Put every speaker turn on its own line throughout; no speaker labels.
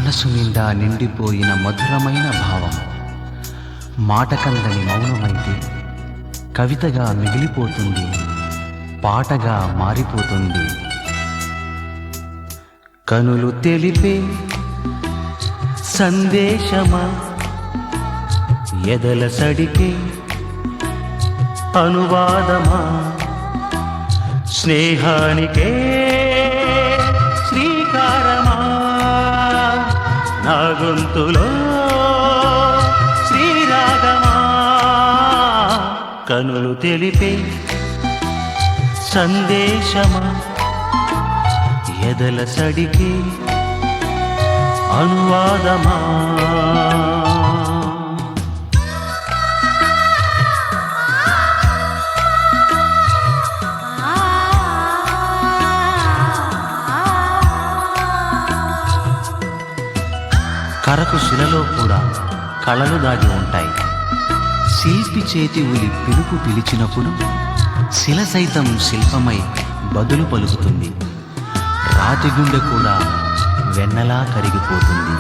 మనసు నిండా నిండిపోయిన మధురమైన భావం మాటకందని మౌనమైతే కవితగా మిగిలిపోతుంది, పాటగా మారిపోతుంది. కనులు తెలిపే సందేశమా, ఎదల సడికే అనువాదమా, స్నేహానికే శ్రీకారమా, నా గొంతులో శ్రీరాగమా. కనులు తెలిపే సందేశమా, ఎదల సడికి అనువాదమా. కరకు శిలలో కూడా కళలు దాగి ఉంటాయి. శిల్పి చేతి ఉలి పిలుపు పిలిచినప్పుడు శిల సైతం శిల్పమై బదులు పలుకుతుంది. రాతి గుండె కూడా వెన్నలా కరిగిపోతుంది.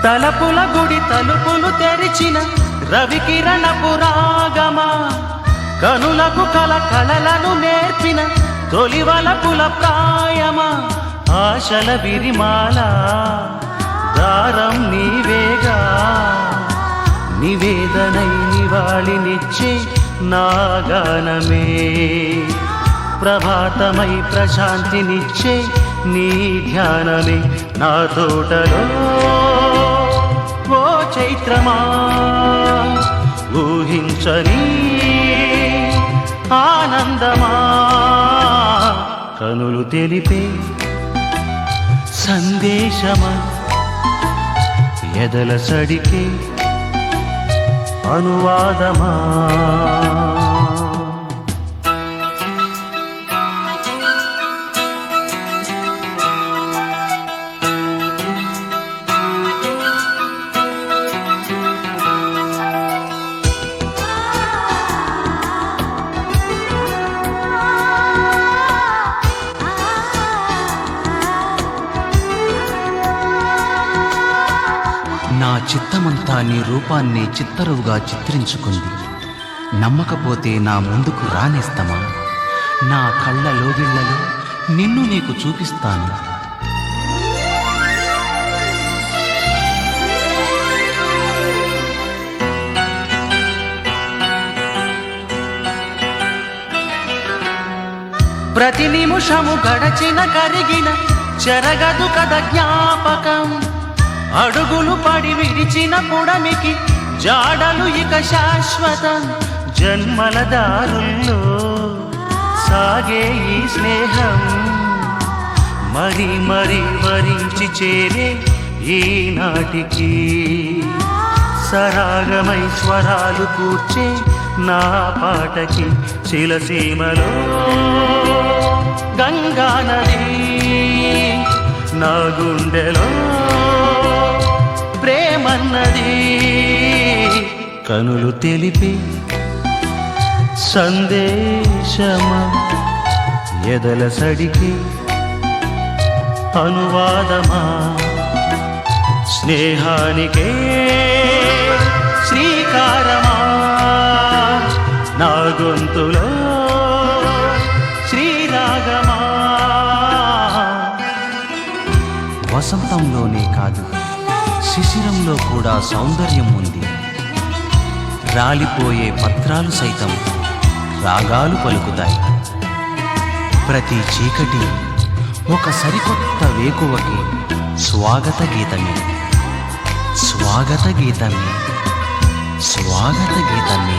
తలపుల గుడి తలుపులు తెరిచిన రవికిరణపు రాగమా, కనులకు కళలను నేర్పిన తొలివలపుల ప్రాయమా, ఆశల విరిమాల దారం నీవేగా, నివేదనై నివాళినిచ్చే నాగానమే, ప్రభాతమై ప్రశాంతినిచ్చే నీ ధ్యానమే. నా తోటలో ఓ చైత్రమా, ఊహించని ఆనందమా, కనులు తెలిపే సందేశమా, ఎదల సడికే అనువాదమా. నా చిత్తమంతా నీ రూపాన్ని చిత్తరువుగా చిత్రించుకుంది. నమ్మకపోతే నా ముందుకు రానేస్తమా, నా కళ్ళ లోగిళ్లలో నిన్ను నీకు చూపిస్తాను. ప్రతి నిమిషము గడచిన కరిగిన చెరగదు కథ జ్ఞాపకం, అడుగులు పడి విడిచిన పుడమికి జాడలు ఇక శాశ్వతం. జన్మల దారుల్లో సాగే ఈ స్నేహం మరి మరి వరించి చేరే ఈనాటికి, సరాగమై స్వరాలు కూర్చే నా పాటకి, శిలసీమలో గంగా నది నా గుండెలో ప్రేమన్నది. కనులు తెలిపే సందేశమా, ఎదల సడికి అనువాదమా, స్నేహానికే శ్రీకారమా, నా గొంతులో శ్రీరాగమా. వసంతంలోనే కాదు శిశిరంలో కూడా సౌందర్యం ఉంది. రాలిపోయే పత్రాలు సైతం రాగాలు పలుకుతాయి. ప్రతి చీకటి ఒక సరికొత్త వేకువకి స్వాగత గీతమే, స్వాగత గీతమే, స్వాగత గీతమే.